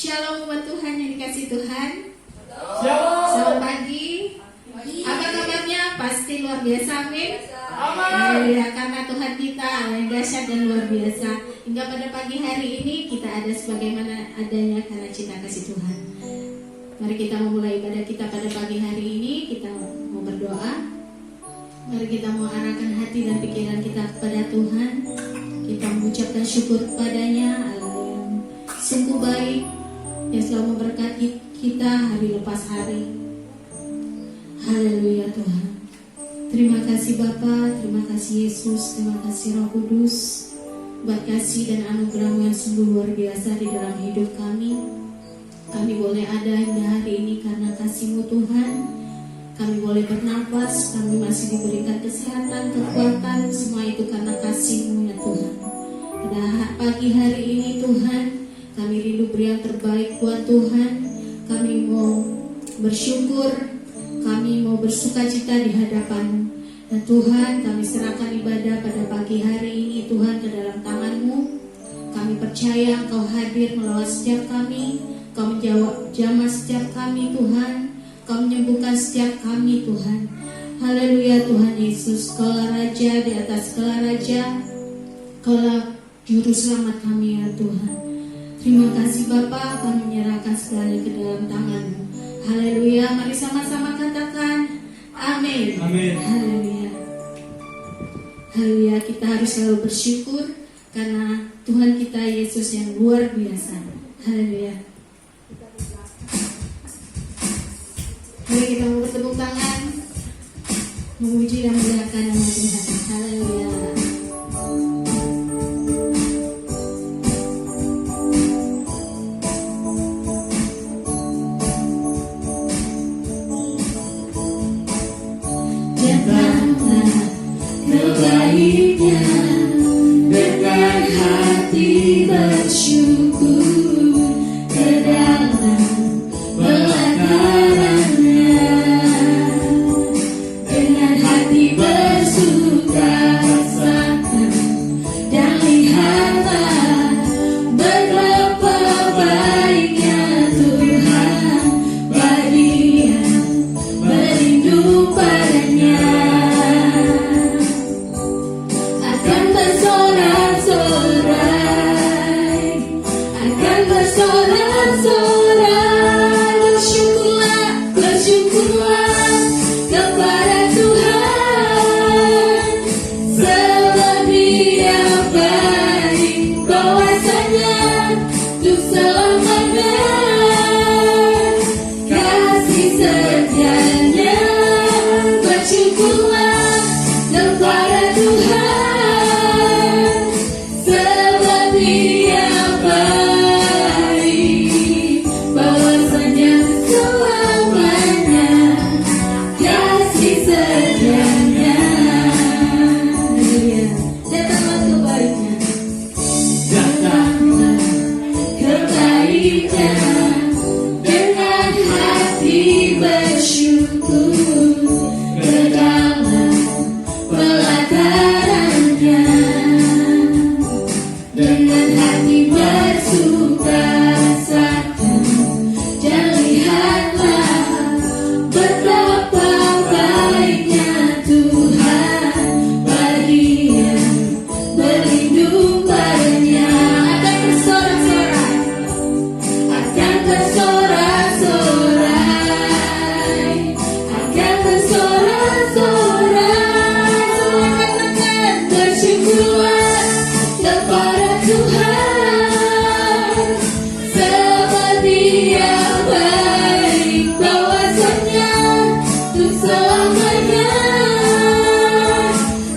Shalom buat Tuhan yang dikasih Tuhan. Shalom. Selamat pagi. Apa kabarnya? Pasti luar biasa, amin. Amin. Karena Tuhan kita yang dahsyat dan luar biasa. Hingga pada pagi hari ini kita ada sebagaimana adanya karena cinta kasih Tuhan. Mari kita memulai ibadah kita pada pagi hari ini. Kita mau berdoa. Mari kita mau arahkan hati dan pikiran kita kepada Tuhan. Kita mengucapkan syukur kepadanya, Allah yang sungguh baik, yang selalu memberkati kita hari lepas hari. Haleluya Tuhan. Terima kasih Bapa, terima kasih Yesus, terima kasih Roh Kudus, buat kasih dan anugerah-Mu yang sungguh luar biasa di dalam hidup kami. Kami boleh ada hingga hari ini karena kasih-Mu Tuhan. Kami boleh bernapas, kami masih diberikan kesehatan, kekuatan, semua itu karena kasih-Mu ya Tuhan. Pada pagi hari ini Tuhan, kami rindu beri yang terbaik buat Tuhan. Kami mau bersyukur, kami mau bersukacita di hadapan-Mu. Dan Tuhan, kami serahkan ibadah pada pagi hari ini Tuhan ke dalam tangan-Mu. Kami percaya Engkau hadir melawat setiap kami, Engkau menjawab jamah setiap kami Tuhan. Kau menyembuhkan setiap kami Tuhan. Haleluya Tuhan Yesus, Kaulah Raja di atas segala Raja, Kaulah Juru Selamat kami ya Tuhan. Terima kasih Bapa, kami menyerahkan segalanya ke dalam tangan-Mu. Haleluya, mari sama-sama katakan amin. Amin. Haleluya. Haleluya, kita harus selalu bersyukur karena Tuhan kita Yesus yang luar biasa. Haleluya. Mari kita mau bertepuk tangan, memuji dan memuliakan nama Tuhan. Haleluya. Datanglah kebaiknya dengan hati bersyukur ke dalam pelatarannya, dengan hati bersuka rasakan dan lihatlah betapa baiknya Tuhan bagi yang merindu padanya. Akan bersorak-sorai, akan bersorak-sorai, bersyukurlah, bersyukurlah kepada Tuhan. Sebab Dia baik, bahwasanya untuk selamanya kasih setianya. Bersyukurlah kepada Tuhan, sebab Dia baik, bahwasanya selamanya kasih setianya. Haleluya. Datanglah kebaiknya, datanglah kebaiknya dengan hati bersyukur ke dalam pelatarannya, dengan hati bersuka rasakan dan lihatlah betapa baiknya Tuhan bagi yang berlindung padanya. Akan bersorak-sorai, akan bersorak-sorai, akan bersorak-sorai. Katakan bersyukurlah kepada Tuhan, sebab Dia baik, bahwasanya untuk selamanya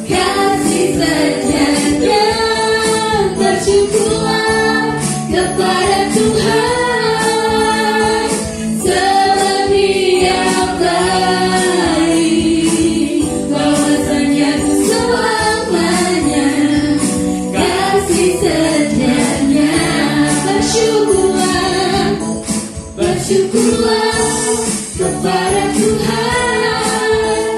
kasih setianya. Bersyukurlah kepada Tuhan, sebab Dia baik, bahwasanya untuk selamanya kasih setianya. Bersyukurlah, bersyukurlah kepada Tuhan,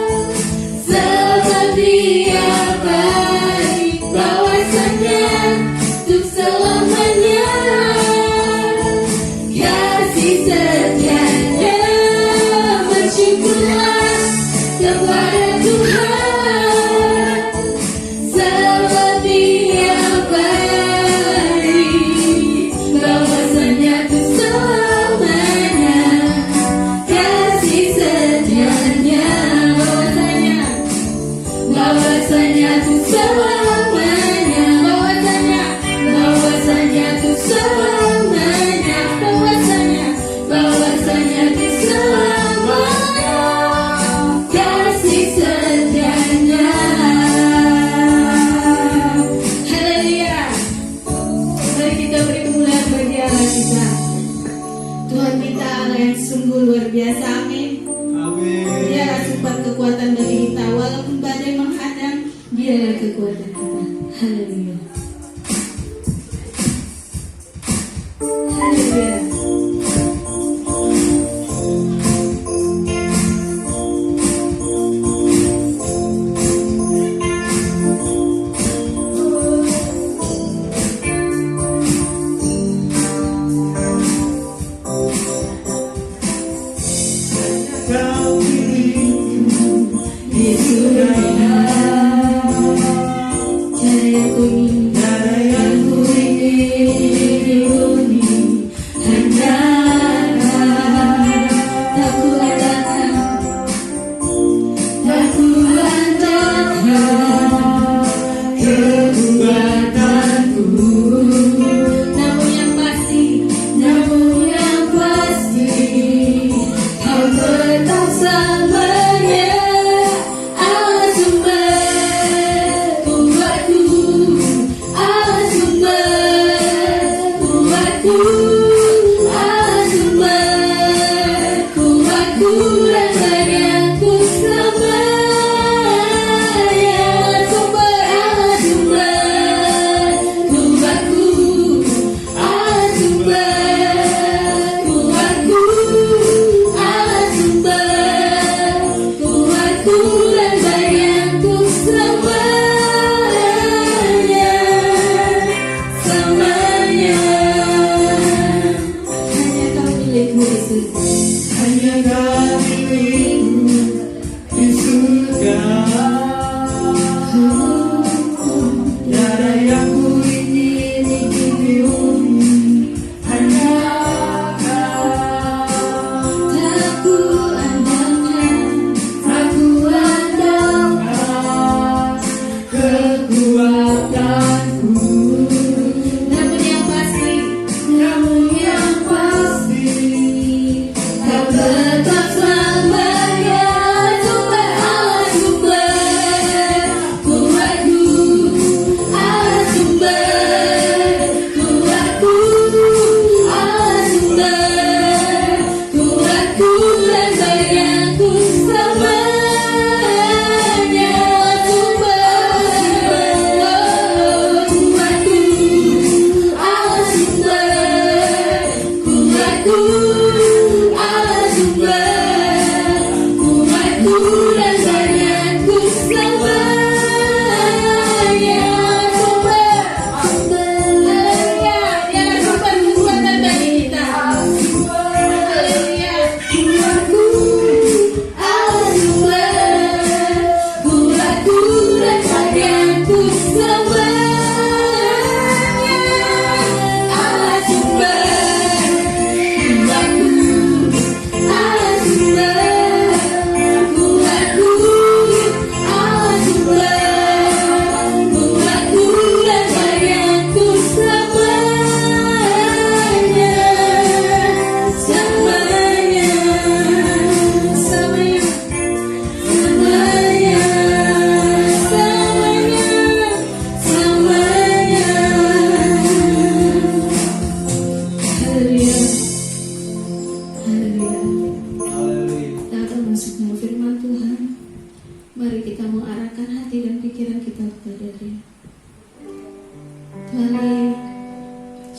sebab Dia baik, bahwasanya untuk selamanya kepada Tuhan setiap hari, bahwasanya Tuhan selamanya kasih setianya, bahwasanya Tuhan selamanya, bahwasanya Tuhan selamanya, bahwasanya Tuhan selamanya kasih setianya. Haleluya. Mari kita beri kemuliaan bagi Allah kita. Tuhan kita Allah yang sungguh luar biasa. Amin. Dialah sumber kekuatan bagi kita. Walaupun badai menghadang, dialah kekuatan kita. Haleluya. Haleluya.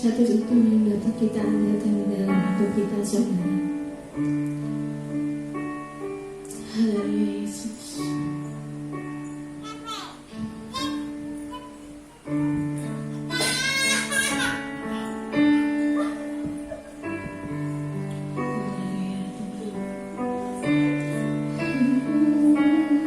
Satu-satunya yang dapat kita andalkan di dalam hidup kita, saudara. Haleluya Yesus. Haleluya Tuhan.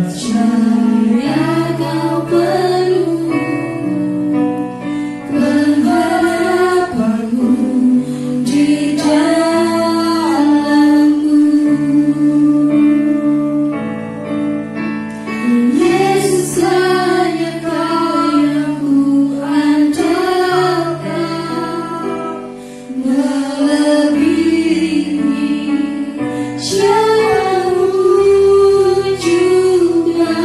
percaya kau penuh pengharapanku di dalammu. Yesus, hanya Kau yang ku andalkan, melebihi siapapun juga.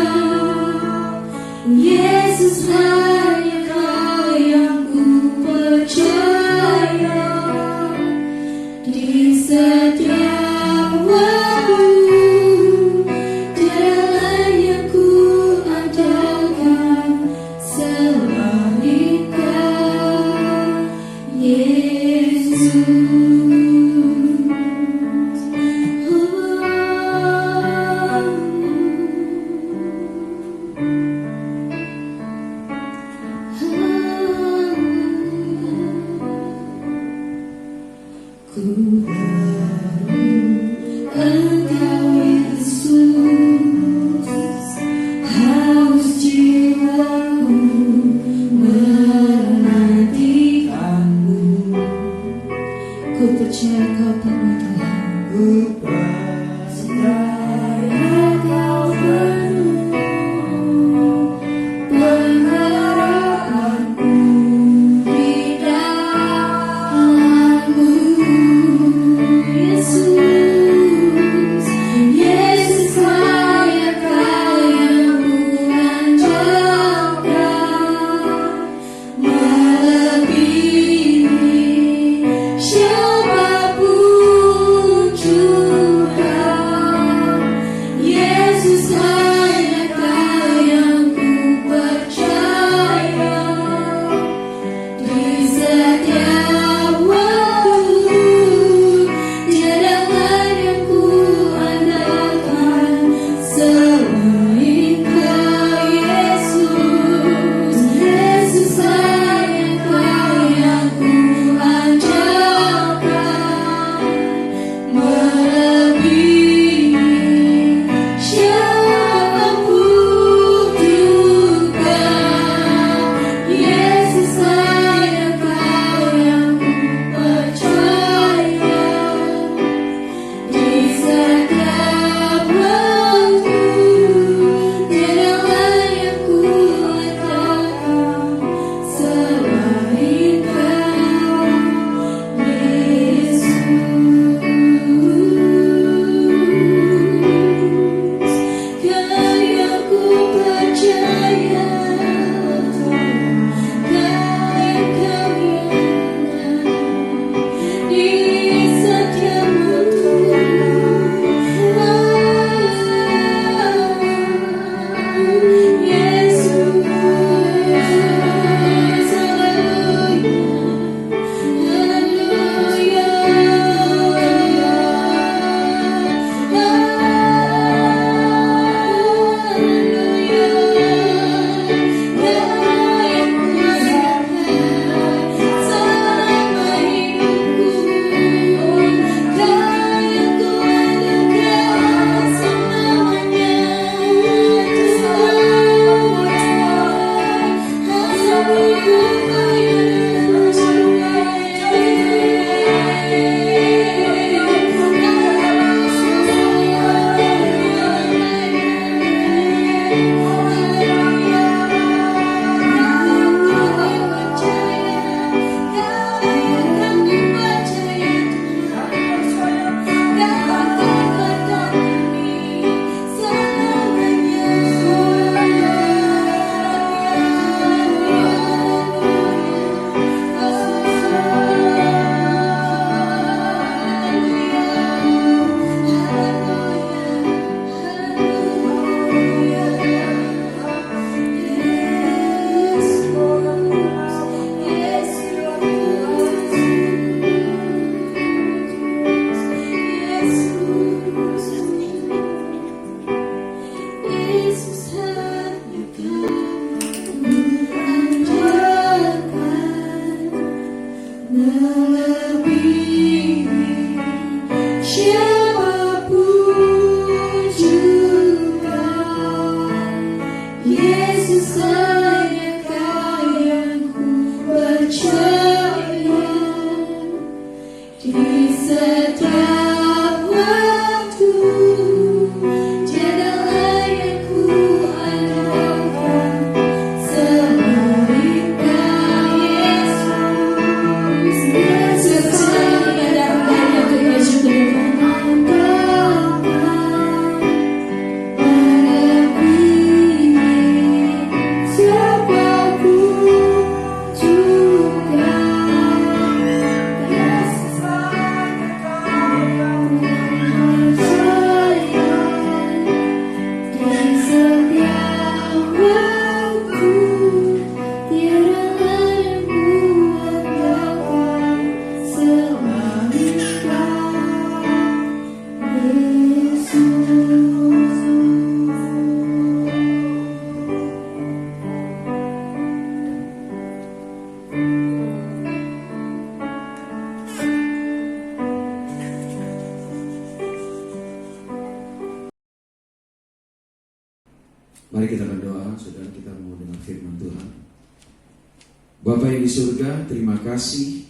Mari kita berdoa, saudara, kita mau dengar firman Tuhan. Bapa yang di surga, terima kasih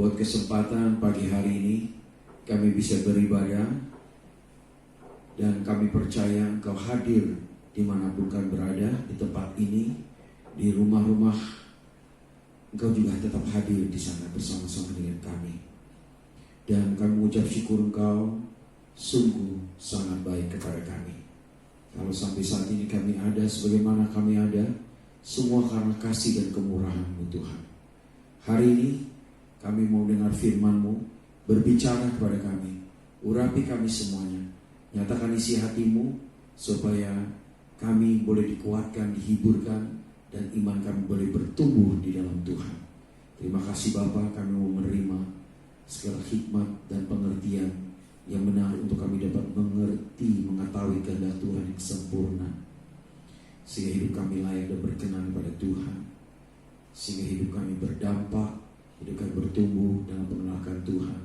buat kesempatan pagi hari ini kami bisa beribadah, dan kami percaya Engkau hadir dimanapun kami berada di tempat ini, di rumah-rumah. Engkau juga tetap hadir di sana bersama-sama dengan kami. Dan kami mengucap syukur Engkau sungguh sangat baik kepada kami. Kalau sampai saat ini kami ada sebagaimana kami ada, semua karena kasih dan kemurahan-Mu Tuhan. Hari ini kami mau dengar firman-Mu, berbicara kepada kami, urapi kami semuanya, nyatakan isi hati-Mu supaya kami boleh dikuatkan, dihiburkan, dan iman kami boleh bertumbuh di dalam Tuhan. Terima kasih Bapa, kami mau menerima segala hikmat dan pengertian yang benar untuk kami dapat mengerti, mengetahui kehendak Tuhan yang sempurna, sehingga hidup kami layak dan berkenan kepada Tuhan, sehingga hidup kami berdampak, hidup kami bertumbuh dalam pengenalan Tuhan,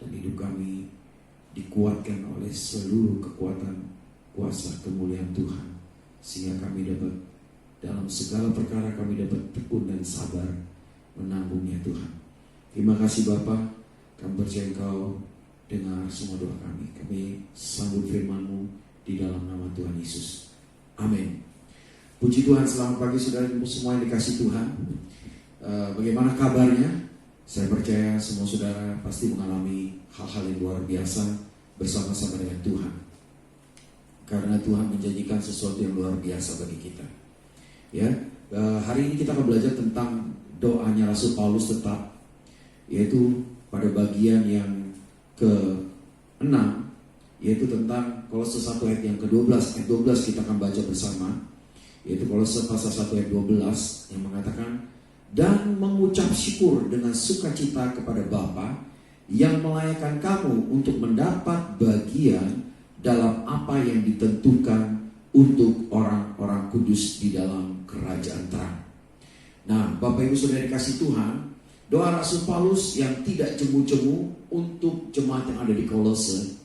dan hidup kami dikuatkan oleh seluruh kekuatan kuasa kemuliaan Tuhan, sehingga kami dapat dalam segala perkara kami dapat tekun dan sabar menanggungnya Tuhan. Terima kasih Bapa, kami percaya Engkau dengar semua doa kami. Kami sambut firman-Mu di dalam nama Tuhan Yesus. Amin. Puji Tuhan, selamat pagi saudara semua yang dikasih Tuhan. Bagaimana kabarnya? Saya percaya semua saudara pasti mengalami hal-hal yang luar biasa bersama-sama dengan Tuhan. Karena Tuhan menjanjikan sesuatu yang luar biasa bagi kita. Ya, hari ini kita akan belajar tentang doanya Rasul Paulus tetap, yaitu pada bagian yang ke-6, yaitu tentang Kolose 1 ayat yang ke-12. Ayat 12 kita akan baca bersama, yaitu Kolose pasal 1 ayat 12 yang mengatakan, dan mengucap syukur dengan sukacita kepada Bapa yang melayakkan kamu untuk mendapat bagian dalam apa yang ditentukan untuk orang-orang kudus di dalam kerajaan terang. Nah, Bapak Ibu Saudara dikasih Tuhan, doa Rasul Paulus yang tidak jemu-jemu untuk jemaat yang ada di Kolose.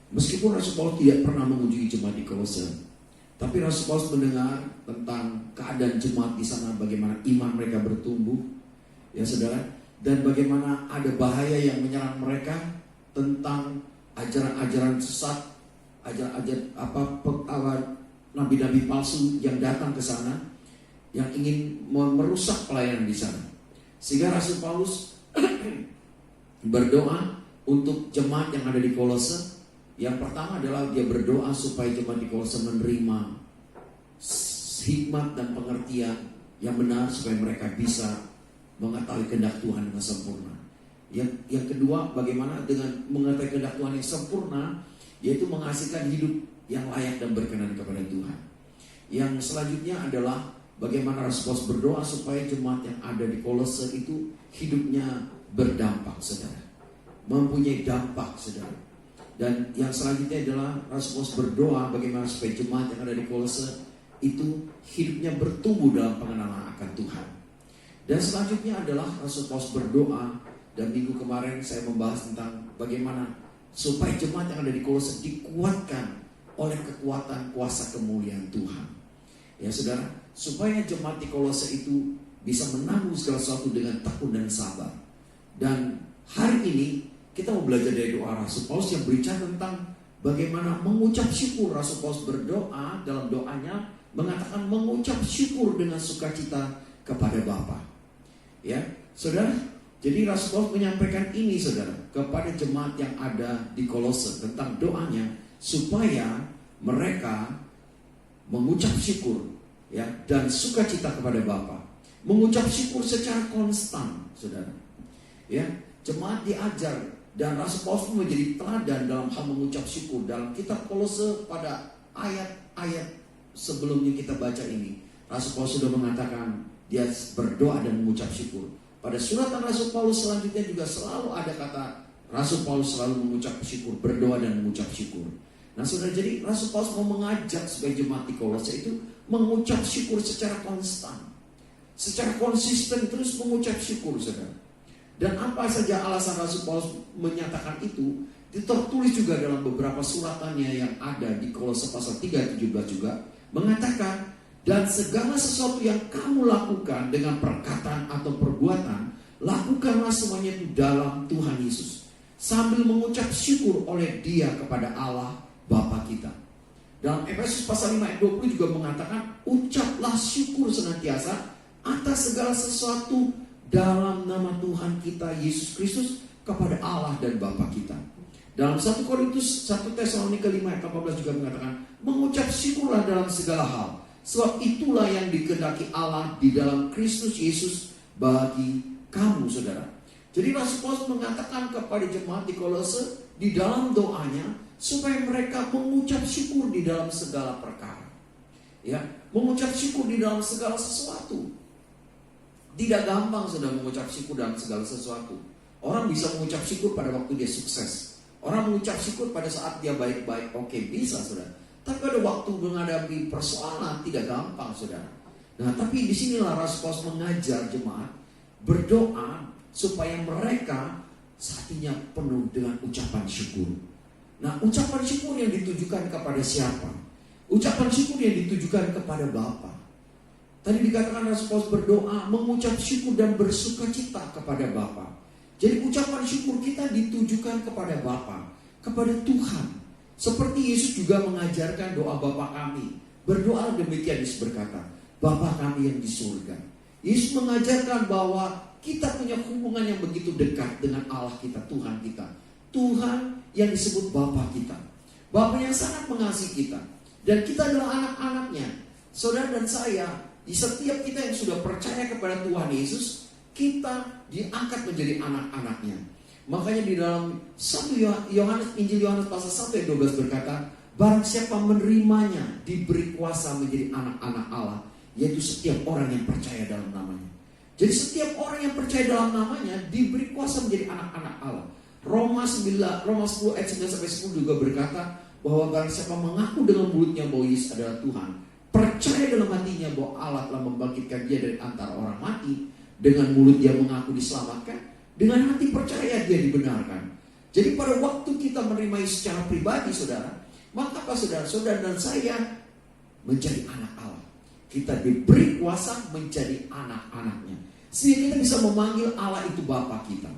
Meskipun Rasul Paulus tidak pernah mengunjungi jemaat di Kolose, tapi Rasul Paulus mendengar tentang keadaan jemaat di sana, bagaimana iman mereka bertumbuh, ya saudara, dan bagaimana ada bahaya yang menyerang mereka tentang ajaran-ajaran sesat, nabi-nabi palsu yang datang ke sana, yang ingin merusak pelayanan di sana. Sehingga Rasul Paulus berdoa untuk jemaat yang ada di Kolose. Yang pertama adalah dia berdoa supaya jemaat di Kolose menerima hikmat dan pengertian yang benar, supaya mereka bisa mengetahui kehendak Tuhan dengan sempurna. Yang kedua, bagaimana dengan mengetahui kehendak Tuhan yang sempurna, yaitu menghasilkan hidup yang layak dan berkenan kepada Tuhan. Yang selanjutnya adalah bagaimana Rasul Paulus berdoa supaya jemaat yang ada di Kolose itu hidupnya berdampak, saudara, mempunyai dampak, saudara. Dan yang selanjutnya adalah Rasul Paulus berdoa bagaimana supaya jemaat yang ada di Kolose itu hidupnya bertumbuh dalam pengenalan akan Tuhan. Dan selanjutnya adalah Rasul Paulus berdoa, dan minggu kemarin saya membahas tentang bagaimana supaya jemaat yang ada di Kolose dikuatkan oleh kekuatan kuasa kemuliaan Tuhan. Ya saudara, supaya jemaat di Kolose itu bisa menanggung segala sesuatu dengan tekun dan sabar. Dan hari ini kita mau belajar dari doa Rasul Paulus yang berbicara tentang bagaimana mengucap syukur. Rasul Paulus berdoa, dalam doanya mengatakan mengucap syukur dengan sukacita kepada Bapa. Ya, saudara, jadi Rasul Paulus menyampaikan ini, saudara, kepada jemaat yang ada di Kolose tentang doanya supaya mereka mengucap syukur, ya, dan sukacita kepada Bapa. Mengucap syukur secara konstan, saudara. Ya, jemaat diajar, dan Rasul Paulus menjadi teladan dalam hal mengucap syukur. Dalam kitab Kolose pada ayat-ayat sebelumnya kita baca ini, Rasul Paulus sudah mengatakan dia berdoa dan mengucap syukur. Pada suratan Rasul Paulus selanjutnya juga selalu ada kata Rasul Paulus selalu mengucap syukur, berdoa dan mengucap syukur. Nah saudara, jadi Rasul Paulus mau mengajak supaya jemaat di Kolose itu mengucap syukur secara konstan, secara konsisten, terus mengucap syukur, saudara. Dan apa saja alasan Rasul Paulus menyatakan itu, tertulis juga dalam beberapa suratannya yang ada di Kolose pasal 3:17 juga. mengatakan, dan segala sesuatu yang kamu lakukan dengan perkataan atau perbuatan, lakukanlah semuanya itu dalam Tuhan Yesus, sambil mengucap syukur oleh Dia kepada Allah Bapa kita. Dalam Efesus pasal 5 ayat 20 juga mengatakan, ucaplah syukur senantiasa atas segala sesuatu dalam nama Tuhan kita Yesus Kristus kepada Allah dan Bapa kita. Dalam 1 Tesalonika 5 ayat 18 juga mengatakan, mengucap syukurlah dalam segala hal, sebab itulah yang dikehendaki Allah di dalam Kristus Yesus bagi kamu, saudara. Jadi Rasul Paulus mengatakan kepada jemaat di Kolose di dalam doanya supaya mereka mengucap syukur di dalam segala perkara. Ya, mengucap syukur di dalam segala sesuatu. Tidak gampang sudah mengucap syukur dalam segala sesuatu. Orang bisa mengucap syukur pada waktu dia sukses. Orang mengucap syukur pada saat dia baik-baik, oke, bisa, saudara. Tapi pada waktu menghadapi persoalan tidak gampang, saudara. Nah, tapi disinilah Rasul Paulus mengajar jemaat berdoa supaya mereka hatinya penuh dengan ucapan syukur. Nah, ucapan syukur yang ditujukan kepada siapa? Ucapan syukur yang ditujukan kepada Bapa. Tadi dikatakan Rasul Paulus berdoa, mengucap syukur dan bersukacita kepada Bapa. Jadi ucapan syukur kita ditujukan kepada Bapa, kepada Tuhan. Seperti Yesus juga mengajarkan doa Bapa kami. Berdoa demikian, Yesus berkata, Bapa kami yang di surga. Yesus mengajarkan bahwa kita punya hubungan yang begitu dekat dengan Allah kita, Tuhan kita. Tuhan yang disebut Bapa kita. Bapa yang sangat mengasihi kita. Dan kita adalah anak-anaknya. Saudara dan saya, di setiap kita yang sudah percaya kepada Tuhan Yesus, kita diangkat menjadi anak-anaknya. Makanya di dalam Injil Yohanes pasal 1 ayat 12 berkata, barang siapa menerimanya diberi kuasa menjadi anak-anak Allah, yaitu setiap orang yang percaya dalam namanya. Jadi setiap orang yang percaya dalam namanya diberi kuasa menjadi anak-anak Allah. Roma 10 ayat 9 sampai 10 juga berkata bahwa barang siapa mengaku dengan mulutnya bahwa Yesus adalah Tuhan, percaya dalam hatinya bahwa Allah telah membangkitkan dia dari antara orang mati, dengan mulut dia mengaku diselamatkan, dengan hati percaya dia dibenarkan. Jadi pada waktu kita menerima Yesus secara pribadi, saudara, maka apa saudara dan saya menjadi anak Allah. Kita diberi kuasa menjadi anak-anaknya, sehingga kita bisa memanggil Allah itu Bapa kita.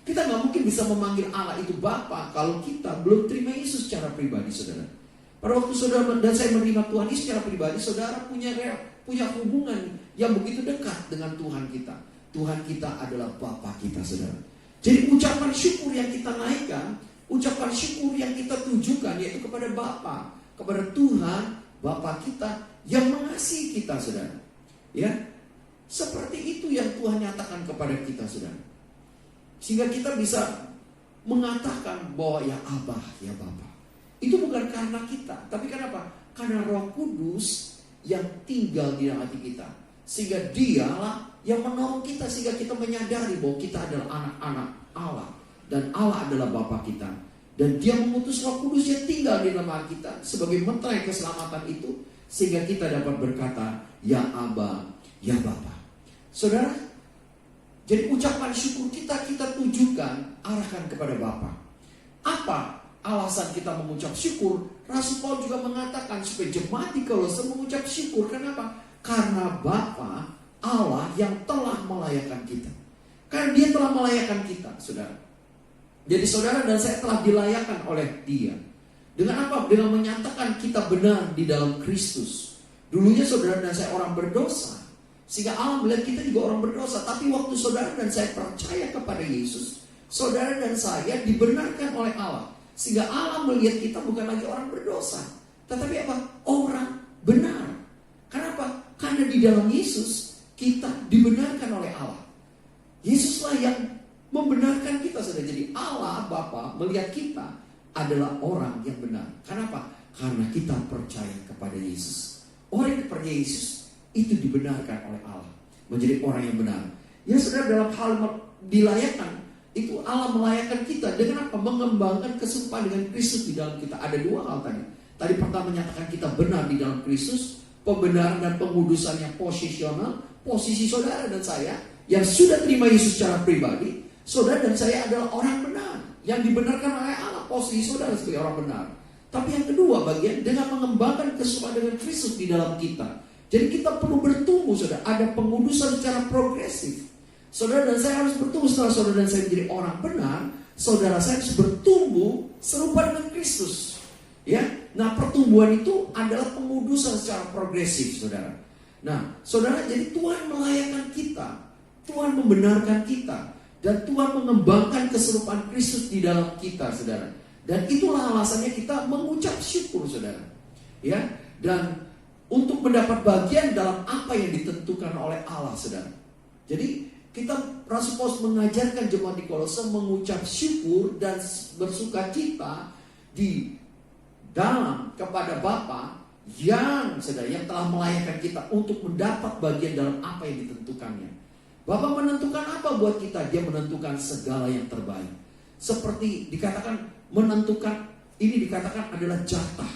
Kita gak mungkin bisa memanggil Allah itu Bapa kalau kita belum terima Yesus secara pribadi, saudara. Pada waktu saudara dan saya menerima Tuhan Yesus secara pribadi, saudara punya hubungan yang begitu dekat dengan Tuhan kita. Tuhan kita adalah Bapa kita, saudara. Jadi ucapan syukur yang kita naikkan, ucapan syukur yang kita tujukan yaitu kepada Bapa, kepada Tuhan, Bapa kita yang mengasihi kita, saudara. Ya, seperti itu yang Tuhan nyatakan kepada kita, saudara. Sehingga kita bisa mengatakan bahwa ya Abah, ya Bapa. Itu bukan karena kita, tapi kenapa? Karena Roh Kudus yang tinggal di dalam hati kita. Sehingga dialah yang menolong kita, sehingga kita menyadari bahwa kita adalah anak-anak Allah. Dan Allah adalah Bapa kita. Dan dia mengutus Roh Kudus yang tinggal di dalam hati kita sebagai meterai keselamatan itu. Sehingga kita dapat berkata, ya Abba, ya Bapa. Saudara, jadi ucapan syukur kita tujukan, arahkan kepada Bapa. Apa alasan kita mengucap syukur? Rasul Paulus juga mengatakan supaya jemaat di Kolose mengucap syukur. Kenapa? Karena Bapa Allah yang telah melayakkan kita. Karena dia telah melayakkan kita, saudara. Jadi saudara dan saya telah dilayakkan oleh dia. Dengan apa? Dengan menyatakan kita benar di dalam Kristus. Dulunya saudara dan saya orang berdosa, sehingga Allah melihat kita juga orang berdosa. Tapi waktu saudara dan saya percaya kepada Yesus, saudara dan saya dibenarkan oleh Allah. Sehingga Allah melihat kita bukan lagi orang berdosa, tetapi apa? Orang benar. Kenapa? Karena di dalam Yesus kita dibenarkan oleh Allah. Yesuslah yang membenarkan kita, saudara. Jadi Allah Bapa melihat kita adalah orang yang benar. Kenapa? Karena kita percaya kepada Yesus. Orang yang percaya Yesus itu dibenarkan oleh Allah, menjadi orang yang benar. Ya saudara, dalam hal dilayakkan, itu Allah melayakkan kita dengan apa? Mengembangkan kesumpaan dengan Kristus di dalam kita. Ada dua hal tadi. Tadi pertama menyatakan kita benar di dalam Kristus. Pembenaran dan pengudusannya posisional. Posisi saudara dan saya yang sudah terima Yesus secara pribadi, saudara dan saya adalah orang benar yang dibenarkan oleh Allah. Posisi saudara sebagai orang benar. Tapi yang kedua bagian dengan mengembangkan keseruan dengan Kristus di dalam kita. Jadi kita perlu bertumbuh, saudara. Ada pengudusan secara progresif. Saudara dan saya harus bertumbuh setelah saudara dan saya menjadi orang benar. Saudara saya harus bertumbuh serupa dengan Kristus. Ya, nah pertumbuhan itu adalah pengudusan secara progresif, saudara. Nah, saudara, jadi Tuhan melayakkan kita, Tuhan membenarkan kita, dan Tuhan mengembangkan keserupaan Kristus di dalam kita, saudara. Dan itulah alasannya kita mengucap syukur, saudara. Ya, dan untuk mendapat bagian dalam apa yang ditentukan oleh Allah, saudara. Jadi Rasul Paulus mengajarkan jemaat di Kolose mengucap syukur dan bersukacita di dalam kepada Bapa yang telah melayakkan kita untuk mendapat bagian dalam apa yang ditentukannya. Bapa menentukan apa buat kita? Dia menentukan segala yang terbaik. Seperti dikatakan menentukan, ini dikatakan adalah jatah.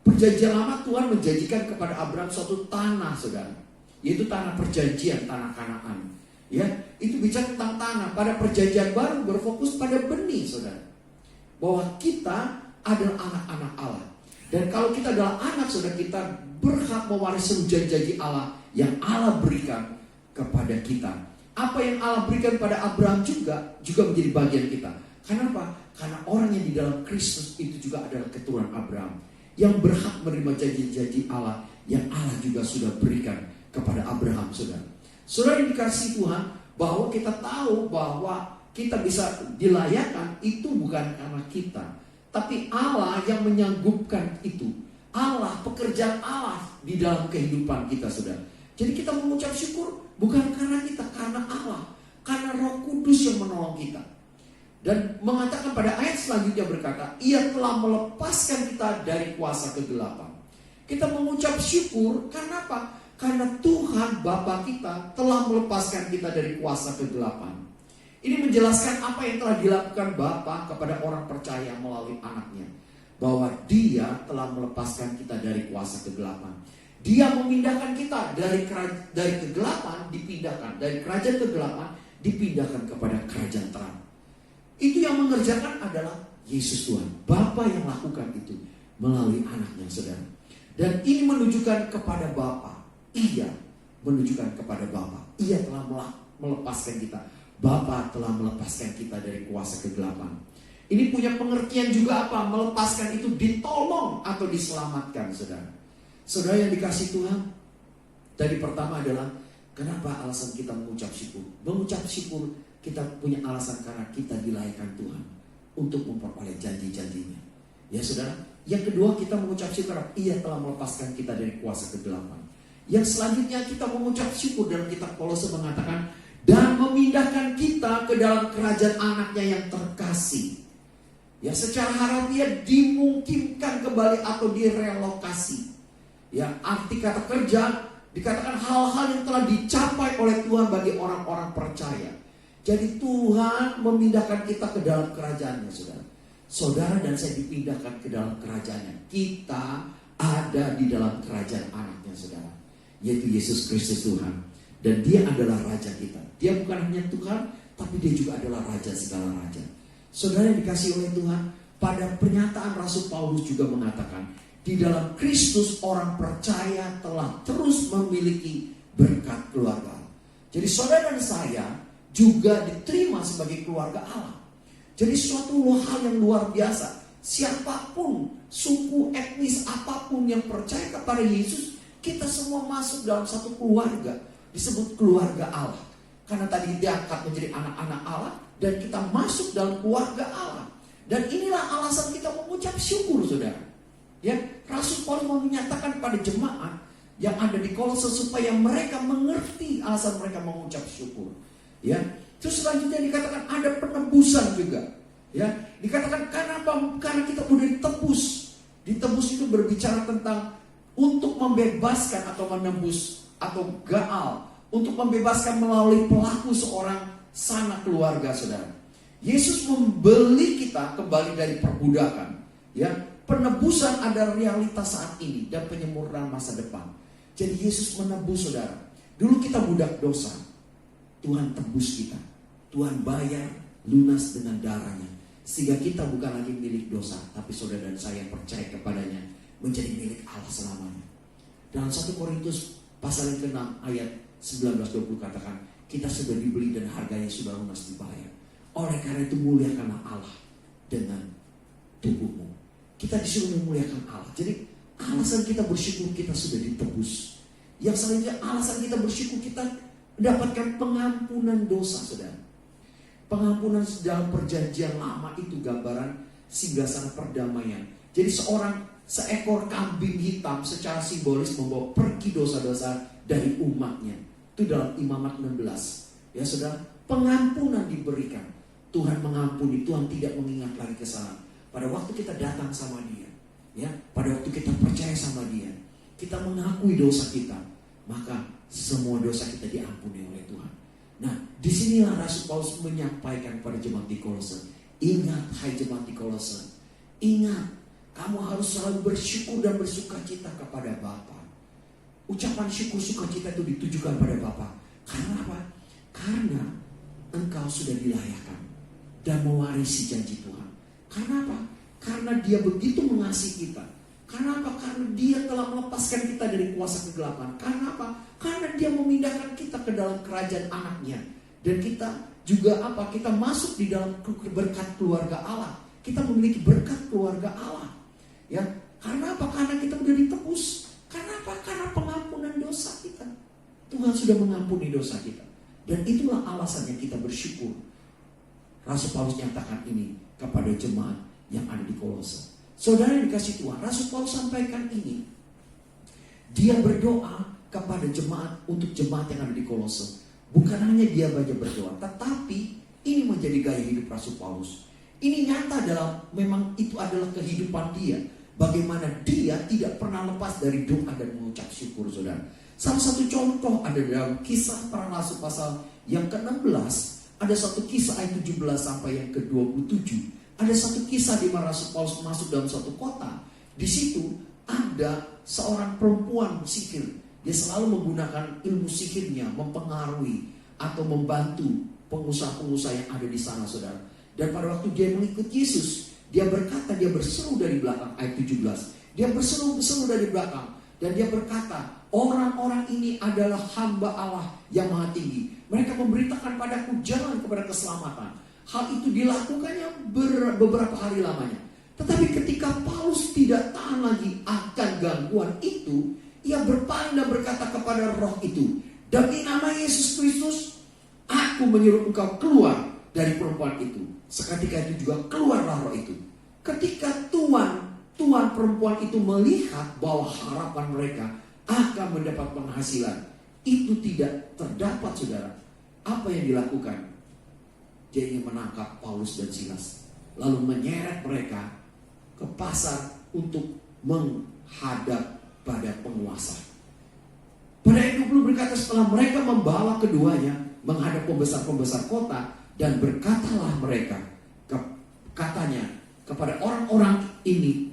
Perjanjian lama Tuhan menjanjikan kepada Abraham suatu tanah, saudara, yaitu tanah perjanjian, tanah Kanaan. Ya, itu bicara tentang tanah. Pada perjanjian baru berfokus pada benih, saudara. Bahwa kita adalah anak-anak Allah. Dan kalau kita adalah anak, saudara, kita berhak mewarisi janji Allah yang Allah berikan kepada kita. Apa yang Allah berikan pada Abraham juga menjadi bagian kita. Kenapa? Karena orang yang di dalam Kristus itu juga adalah keturunan Abraham, yang berhak menerima janji-janji Allah yang Allah juga sudah berikan kepada Abraham, saudara. Saudara yang dikasihi Tuhan, bahwa kita tahu bahwa kita bisa dilayakkan itu bukan karena kita, tapi Allah yang menyanggupkan itu. Allah, pekerjaan Allah di dalam kehidupan kita, saudara. Jadi kita mengucap syukur bukan karena kita, karena Allah, karena Roh Kudus yang menolong kita. Dan mengatakan pada ayat selanjutnya berkata, Ia telah melepaskan kita dari kuasa kegelapan. Kita mengucap syukur karena apa? Karena Tuhan Bapa kita telah melepaskan kita dari kuasa kegelapan. Ini menjelaskan apa yang telah dilakukan Bapa kepada orang percaya melalui anaknya. Bahwa Dia telah melepaskan kita dari kuasa kegelapan. Dia memindahkan kita dari kegelapan dipindahkan, dari kerajaan kegelapan dipindahkan kepada kerajaan terang. Itu yang mengerjakan adalah Yesus Tuhan. Bapa yang lakukan itu melalui anaknya, saudara. Dan ini menunjukkan kepada Bapa. Ia menunjukkan kepada Bapa. Ia telah melepaskan kita. Bapa telah melepaskan kita dari kuasa kegelapan. Ini punya pengertian juga apa? Melepaskan itu ditolong atau diselamatkan, saudara. Saudara yang dikasihi Tuhan, tadi pertama adalah kenapa alasan kita mengucap syukur? Mengucap syukur kita punya alasan karena kita dilayakkan Tuhan untuk memperoleh janji-janjinya. Ya, saudara. Yang kedua, kita mengucap syukur Ia telah melepaskan kita dari kuasa kegelapan. Yang selanjutnya kita mengucap syukur dalam kitab Kolose mengatakan dan memindahkan kita ke dalam kerajaan anaknya yang terkasih. Ya, secara harfiah dimungkinkan kembali atau direlokasi. Ya, arti kata kerja dikatakan hal-hal yang telah dicapai oleh Tuhan bagi orang-orang percaya. Jadi Tuhan memindahkan kita ke dalam kerajaannya, saudara. Saudara dan saya dipindahkan ke dalam kerajaannya. Kita ada di dalam kerajaan anaknya, saudara, yaitu Yesus Kristus Tuhan. Dan Dia adalah Raja kita. Dia bukan hanya Tuhan, tapi Dia juga adalah Raja segala Raja. Saudara yang dikasihi oleh Tuhan, pada pernyataan Rasul Paulus juga mengatakan, di dalam Kristus orang percaya telah terus memiliki berkat keluarga. Jadi saudara dan saya juga diterima sebagai keluarga Allah. Jadi suatu hal yang luar biasa. Siapapun, suku, etnis, apapun yang percaya kepada Yesus, kita semua masuk dalam satu keluarga. Disebut keluarga Allah. Karena tadi diangkat menjadi anak-anak Allah. Dan kita masuk dalam keluarga Allah. Dan inilah alasan kita mengucap syukur, saudara. Ya, Rasul Paulus mau menyatakan pada jemaat yang ada di Kolose supaya mereka mengerti alasan mereka mengucap syukur. Ya, terus selanjutnya dikatakan ada penebusan juga. Ya, dikatakan karena kita sudah ditebus. Ditebus itu berbicara tentang untuk membebaskan atau menembus atau gaal, untuk membebaskan melalui pelaku seorang sanak keluarga, saudara. Yesus membeli kita kembali dari perbudakan. Ya, penebusan adalah realitas saat ini dan penyempurnaan masa depan. Jadi Yesus menebus, saudara. Dulu kita budak dosa, Tuhan tebus kita. Tuhan bayar lunas dengan darahnya. Sehingga kita bukan lagi milik dosa, tapi saudara dan saya percaya kepadanya menjadi milik Allah selamanya. Dalam 1 Korintus pasal yang ke-6 ayat 19-20 katakan, kita sudah dibeli dan harganya sudah lunas dibayar. Oleh karena itu muliakanlah Allah dengan tubuhmu. Kita disuruh memuliakan Allah. Jadi alasan kita bersyukur kita sudah ditebus. Yang selanjutnya alasan kita bersyukur kita mendapatkan pengampunan dosa, saudara. Pengampunan dalam perjanjian lama itu gambaran singgasana perdamaian. Jadi seekor kambing hitam secara simbolis membawa pergi dosa-dosa dari umatnya. Itu dalam Imamat 16. Ya saudara, pengampunan diberikan. Tuhan mengampuni, Tuhan tidak mengingat lagi kesalahan. Pada waktu kita datang sama Dia, ya, pada waktu kita percaya sama Dia, kita mengakui dosa kita, maka semua dosa kita diampuni oleh Tuhan. Nah, disinilah Rasul Paulus menyampaikan pada jemaat di Kolose, ingat hai jemaat di Kolose, ingat kamu harus selalu bersyukur dan bersukacita kepada Bapa. Ucapan syukur sukacita itu ditujukan pada Bapa. Karena apa? Karena engkau sudah dilayakkan dan mewarisi janji Tuhan. Karena apa? Karena Dia begitu mengasihi kita. Karena apa? Karena Dia telah melepaskan kita dari kuasa kegelapan. Karena apa? Karena Dia memindahkan kita ke dalam kerajaan anaknya. Dan kita juga apa? Kita masuk di dalam berkat keluarga Allah. Kita memiliki berkat keluarga Allah. Ya, karena apa? Karena kita sudah ditebus. Karena apa? Karena pengampunan dosa kita. Tuhan sudah mengampuni dosa kita. Dan itulah alasannya kita bersyukur. Rasul Paulus nyatakan ini kepada jemaat yang ada di Kolose. Saudara yang dikasih Tuhan, Rasul Paulus sampaikan ini. Dia berdoa kepada jemaat, untuk jemaat yang ada di Kolose. Bukan hanya dia banyak berdoa, tetapi ini menjadi gaya hidup Rasul Paulus. Ini nyata memang itu adalah kehidupan dia. Bagaimana dia tidak pernah lepas dari doa dan mengucap syukur, saudara. Salah satu contoh ada dalam Kisah Para Rasul pasal yang ke-16. Ada satu kisah ayat 17 sampai yang ke-27. Ada satu kisah di mana Rasul Paulus masuk dalam suatu kota. Di situ ada seorang perempuan sihir. Dia selalu menggunakan ilmu sihirnya mempengaruhi atau membantu pengusaha-pengusaha yang ada di sana, saudara. Dan pada waktu dia mengikut Yesus, dia berkata, dia berseru dari belakang, ayat 17. Dia berseru dari belakang. Dan dia berkata, orang-orang ini adalah hamba Allah yang maha tinggi. Mereka memberitakan padaku jalan kepada keselamatan. Hal itu dilakukannya beberapa hari lamanya. Tetapi ketika Paulus tidak tahan lagi akan gangguan itu, ia berpaling dan berkata kepada roh itu, demi nama Yesus Kristus, aku menyuruh engkau keluar dari perempuan itu. Seketika itu juga keluarlah roh itu. Ketika tuan perempuan itu melihat bahwa harapan mereka akan mendapat penghasilan, itu tidak terdapat, saudara. Apa yang dilakukan? Dia ingin menangkap Paulus dan Silas, lalu menyeret mereka ke pasar untuk menghadap pada penguasa. Pada ayat 20 berkata, setelah mereka membawa keduanya menghadap pembesar-pembesar kota, dan berkatalah mereka, katanya kepada orang-orang ini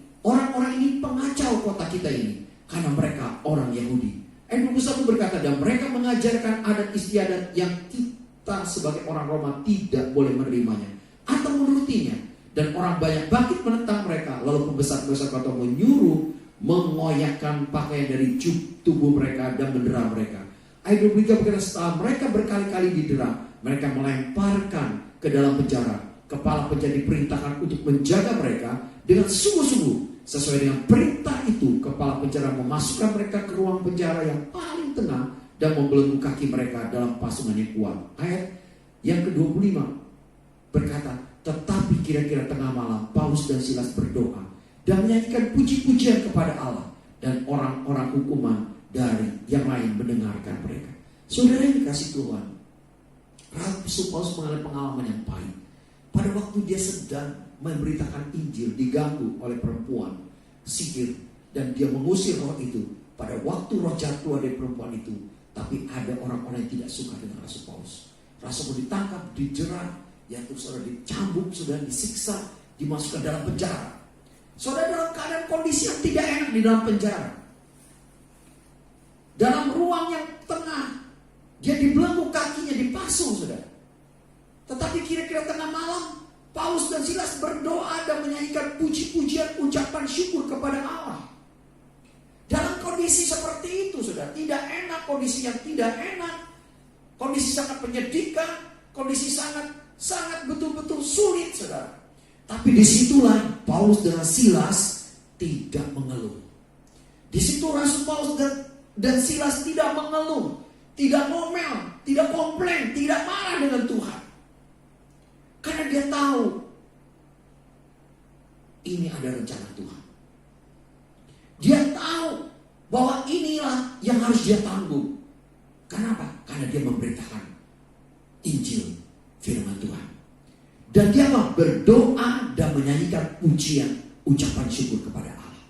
pengacau kota kita ini, karena mereka orang Yahudi. Ayat 21 berkata, dan mereka mengajarkan adat istiadat yang kita sebagai orang Roma tidak boleh menerimanya atau menurutinya. Dan orang banyak bangkit menentang mereka. Lalu pembesar-pembesar kota menyuruh mengoyakkan pakaian dari tubuh mereka dan mendera mereka. Ayat 23 berkata, setelah mereka berkali-kali didera, mereka melemparkan ke dalam penjara. Kepala penjara diperintahkan untuk menjaga mereka dengan sungguh-sungguh. Sesuai dengan perintah itu, kepala penjara memasukkan mereka ke ruang penjara yang paling tengah dan membelenggu kaki mereka dalam pasungan yang kuat. Ayat yang ke-25 berkata, tetapi kira-kira tengah malam Paulus dan Silas berdoa dan menyanyikan puji-pujian kepada Allah, dan orang-orang hukuman dari yang lain mendengarkan mereka. Saudara yang dikasih Tuhan, Rasul Paulus mengalami pengalaman yang pahit. Pada waktu dia sedang memberitakan Injil, diganggu oleh perempuan sihir, dan dia mengusir roh itu. Pada waktu roh jahat keluar dari perempuan itu, tapi ada orang-orang yang tidak suka dengan Rasul Paulus. Rasul Paulus ditangkap, dijerat, ya terus saudara dicambuk, sudah disiksa, dimasukkan dalam penjara. Saudara dalam keadaan kondisi yang tidak enak di dalam penjara, dalam ruang yang tengah, dia dibelenggu kakinya, dipasung, saudara. Tetapi kira-kira tengah malam Paulus dan Silas berdoa dan menyanyikan puji-pujian ucapan syukur kepada Allah. Dalam kondisi seperti itu, saudara, tidak enak, kondisi yang tidak enak, kondisi sangat menyedihkan, kondisi sangat betul-betul sulit, saudara. Tapi disitulah Paulus dengan Silas tidak mengeluh. Di situ Rasul Paulus dan Silas tidak mengeluh, tidak ngomel, tidak komplain, tidak marah dengan Tuhan. Karena dia tahu ini ada rencana Tuhan. Dia tahu bahwa inilah yang harus dia tanggung. Kenapa? Karena dia memberitakan Injil firman Tuhan. Dan dia berdoa dan menyanyikan pujian, ucapan syukur kepada Allah.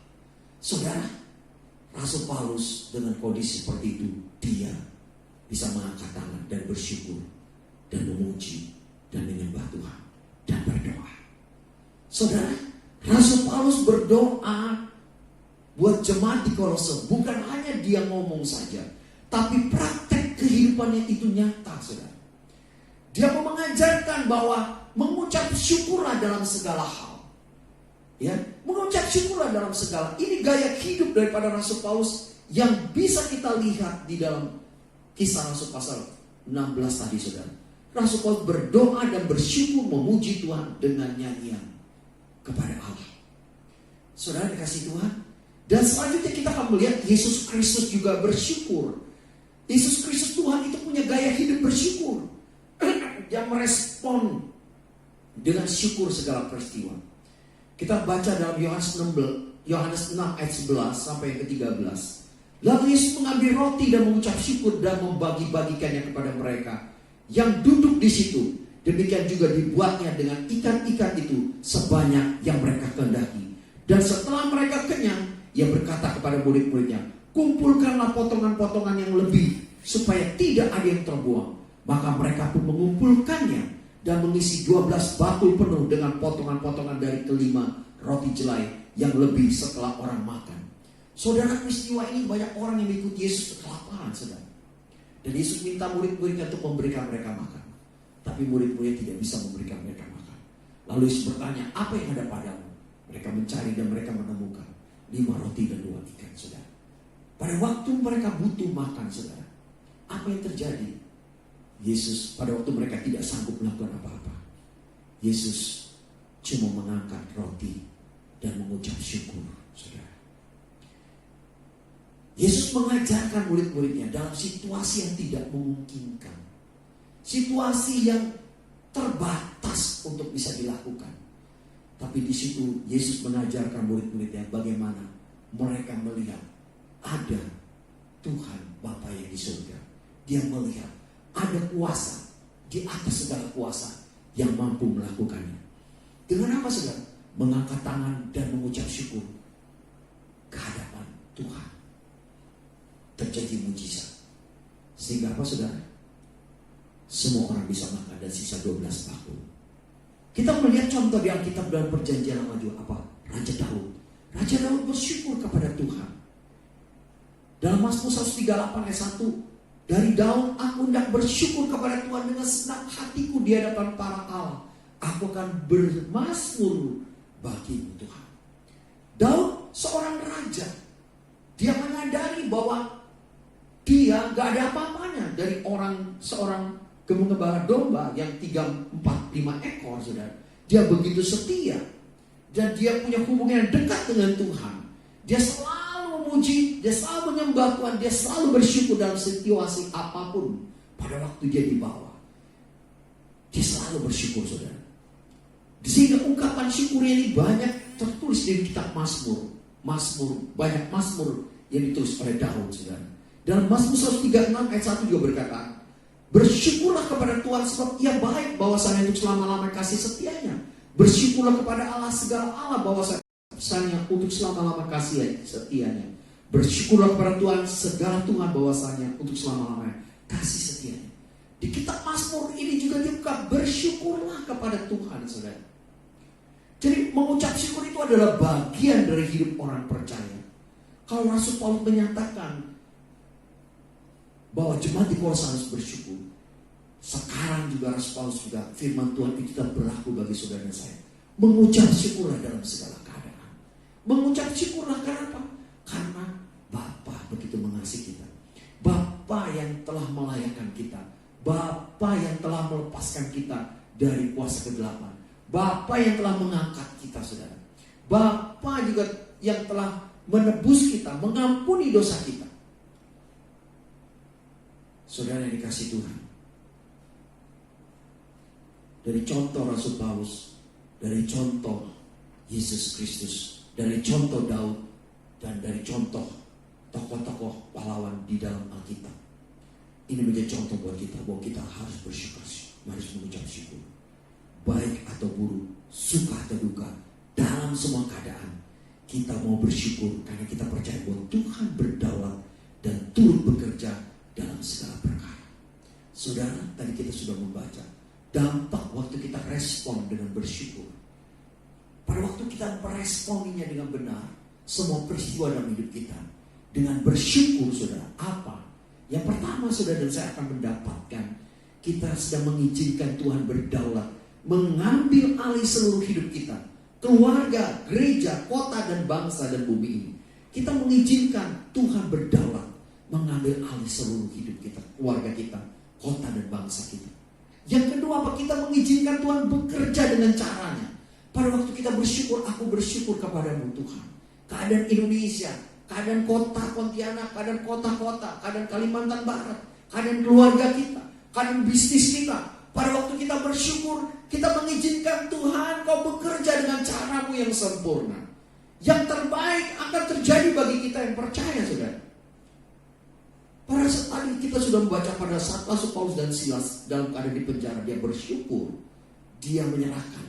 Saudara, Rasul Paulus dengan kondisi seperti itu, dia bisa mengangkat tangan dan bersyukur dan memuji dan menyembah Tuhan dan berdoa. Saudara, Rasul Paulus berdoa buat jemaat di Kolose. Bukan hanya dia ngomong saja, tapi praktek kehidupannya itu nyata, saudara. Dia mau mengajarkan bahwa mengucap syukurlah dalam segala hal. Ya, mengucap syukurlah dalam segala. Ini gaya hidup daripada Rasul Paulus yang bisa kita lihat di dalam Kisah Rasul pasal 16 tadi, saudara. Rasul Paulus berdoa dan bersyukur memuji Tuhan dengan nyanyian kepada Allah. Saudara dikasih Tuhan. Dan selanjutnya kita akan melihat Yesus Kristus juga bersyukur. Yesus Kristus Tuhan itu punya gaya hidup bersyukur. Yang merespon dengan syukur segala peristiwa. Kita baca dalam Yohanes 6 ayat 11 sampai yang ke-13. Lalu Yesus mengambil roti dan mengucap syukur dan membagi-bagikannya kepada mereka yang duduk di situ. Demikian juga dibuatnya dengan ikan-ikan itu sebanyak yang mereka kehendaki. Dan setelah mereka kenyang, ia berkata kepada murid-muridnya, kumpulkanlah potongan-potongan yang lebih supaya tidak ada yang terbuang. Maka mereka pun mengumpulkannya dan mengisi 12 bakul penuh dengan potongan-potongan dari kelima roti jelai yang lebih setelah orang makan. Saudara, peristiwa ini banyak orang yang mengikuti Yesus kelaparan, saudara. Dan Yesus minta murid-muridnya untuk memberikan mereka makan. Tapi murid-muridnya tidak bisa memberikan mereka makan. Lalu Yesus bertanya, apa yang ada padamu? Mereka mencari dan mereka menemukan 5 roti dan 2 ikan, saudara. Pada waktu mereka butuh makan, saudara, apa yang terjadi? Yesus pada waktu mereka tidak sanggup melakukan apa-apa, Yesus cuma mengangkat roti dan mengucap syukur, saudara. Yesus mengajarkan murid-muridnya dalam situasi yang tidak memungkinkan, situasi yang terbatas untuk bisa dilakukan. Tapi di situ Yesus mengajarkan murid-muridnya bagaimana mereka melihat ada Tuhan Bapa yang di surga. Dia melihat ada kuasa di atas segala kuasa yang mampu melakukannya. Dengan apa, saudara? Mengangkat tangan dan mengucap syukur ke hadapan Tuhan. Terjadi mujizat. Sehingga apa, saudara? Semua orang bisa makan dan sisa 12 bakul. Kita melihat contoh di Alkitab dalam Perjanjian Lama juga apa? Raja Daud. Raja Daud bersyukur kepada Tuhan. Dalam Mazmur 138 ayat 1, dari Daud, aku hendak bersyukur kepada Tuhan dengan senang hatiku di hadapan para Allah. Aku akan bermazmur bagimu, Tuhan. Daud seorang raja. Dia menyadari bahwa dia gak ada apa-apanya dari seorang gembala domba yang 3, 4, 5 ekor, saudara. Dia begitu setia. Dan dia punya hubungan yang dekat dengan Tuhan. Dia selalu memuji, dia selalu menyembah Tuhan, dia selalu bersyukur dalam situasi apapun. Pada waktu dia dibawa, dia selalu bersyukur, saudara. Sehingga ungkapan syukurnya ini banyak tertulis di kitab Mazmur. Banyak Mazmur yang ditulis oleh Daud, saudara. Dalam Mazmur 136 ayat 1 juga berkata, bersyukurlah kepada Tuhan sebab ia baik, bahwasanya untuk selama-lamanya kasih setianya. Bersyukurlah kepada Allah segala Allah, bahwasanya untuk selama-lamanya kasih setianya. Bersyukurlah kepada Tuhan segala Tuhan, bahwasanya untuk selama-lamanya kasih setianya. Di kitab Mazmur ini juga dibuka, bersyukurlah kepada Tuhan, saudara. Jadi mengucap syukur itu adalah bagian dari hidup orang percaya. Kalau Rasul Paulus menyatakan bahwa jemaat di Kolose harus bersyukur, Sekarang juga Rasul Paulus juga firman Tuhan itu tetap berlaku bagi saudara dan saya. Mengucap syukurlah dalam segala keadaan. Mengucap syukurlah karena apa? Karena Bapa begitu mengasihi kita. Bapa yang telah melayakkan kita. Bapa yang telah melepaskan kita dari kuasa kegelapan. Bapa yang telah mengangkat kita, saudara. Bapa juga yang telah menebus kita, mengampuni dosa kita. Saudara yang dikasih Tuhan, dari contoh Rasul Paulus, dari contoh Yesus Kristus, dari contoh Daud, dan dari contoh tokoh-tokoh pahlawan di dalam Alkitab, ini menjadi contoh buat kita bahwa kita harus bersyukur, harus mengucap syukur, baik atau buruk, suka atau duka, dalam semua keadaan kita mau bersyukur karena kita percaya bahwa Tuhan berdaulat dan turut bekerja dalam segala perkara. Saudara, tadi kita sudah membaca dampak waktu kita respon dengan bersyukur. Pada waktu kita meresponinya dengan benar, semua peristiwa dalam hidup kita dengan bersyukur, saudara, apa? Yang pertama, saudara dan saya akan mendapatkan, kita sedang mengizinkan Tuhan berdaulat, mengambil alih seluruh hidup kita, keluarga, gereja, kota dan bangsa dan bumi ini. Kita mengizinkan Tuhan berdaulat, mengambil alih seluruh hidup kita, keluarga kita, kota dan bangsa kita. Yang kedua, apa? Kita mengizinkan Tuhan bekerja dengan caranya. Pada waktu kita bersyukur, aku bersyukur kepadamu Tuhan. Keadaan Indonesia, keadaan kota Pontianak, keadaan kota-kota, keadaan Kalimantan Barat, keadaan keluarga kita, keadaan bisnis kita. Pada waktu kita bersyukur, kita mengizinkan Tuhan, kau bekerja dengan caramu yang sempurna. Yang terbaik akan terjadi bagi kita yang percaya, saudara. Pada saat tadi kita sudah membaca pada saat Rasul Paulus dan Silas dalam keadaan di penjara, dia bersyukur, dia menyerahkan,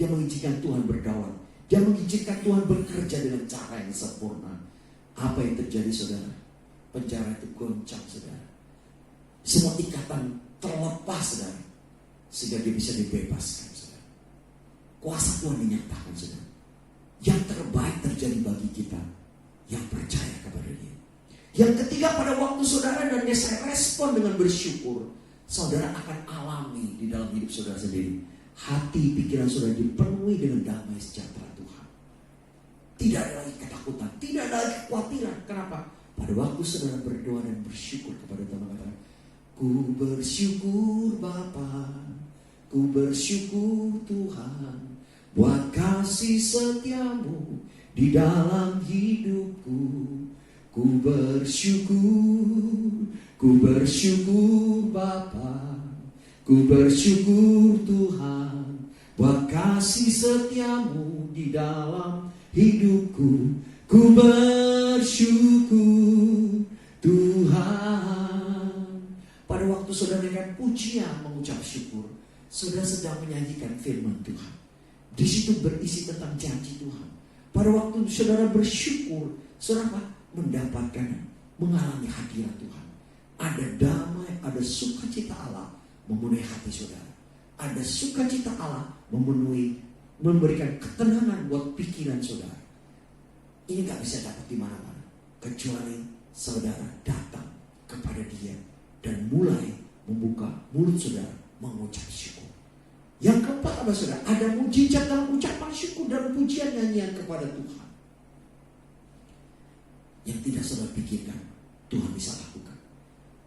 dia mengizinkan Tuhan berdaulat, dia mengizinkan Tuhan bekerja dengan cara yang sempurna. Apa yang terjadi, saudara? Penjara itu goncang, saudara. Semua ikatan terlepas, saudara, sehingga dia bisa dibebaskan, saudara. Kuasa Tuhan dinyatakan, saudara. Yang terbaik terjadi bagi kita yang percaya kepada Dia. Yang ketiga, pada waktu saudara dan saya respon dengan bersyukur, saudara akan alami di dalam hidup saudara sendiri, hati pikiran saudara dipenuhi dengan damai sejahtera Tuhan. Tidak ada lagi ketakutan, tidak ada lagi kekhawatiran. Kenapa? Pada waktu saudara berdoa dan bersyukur kepada Tuhan, katakan, ku bersyukur Bapa, ku bersyukur Tuhan, buat kasih setiamu di dalam hidupku. Ku bersyukur Bapa, ku bersyukur Tuhan, buat kasih setiamu di dalam hidupku. Ku bersyukur Tuhan. Pada waktu saudara dengan pujian mengucap syukur, saudara sedang menyanyikan firman Tuhan. Di situ berisi tentang janji Tuhan. Pada waktu saudara bersyukur, saudara mendapatkan, mengalami hadirat Tuhan. Ada damai, ada sukacita Allah memenuhi hati saudara. Ada sukacita Allah memberikan ketenangan buat pikiran saudara. Ini gak bisa dapat di mana-mana kecuali saudara datang kepada Dia dan mulai membuka mulut saudara mengucap syukur. Yang keempat apa, saudara? Ada mujizat dalam ucapan syukur dan pujian nyanyian kepada Tuhan. Yang tidak saudara pikirkan, Tuhan bisa lakukan.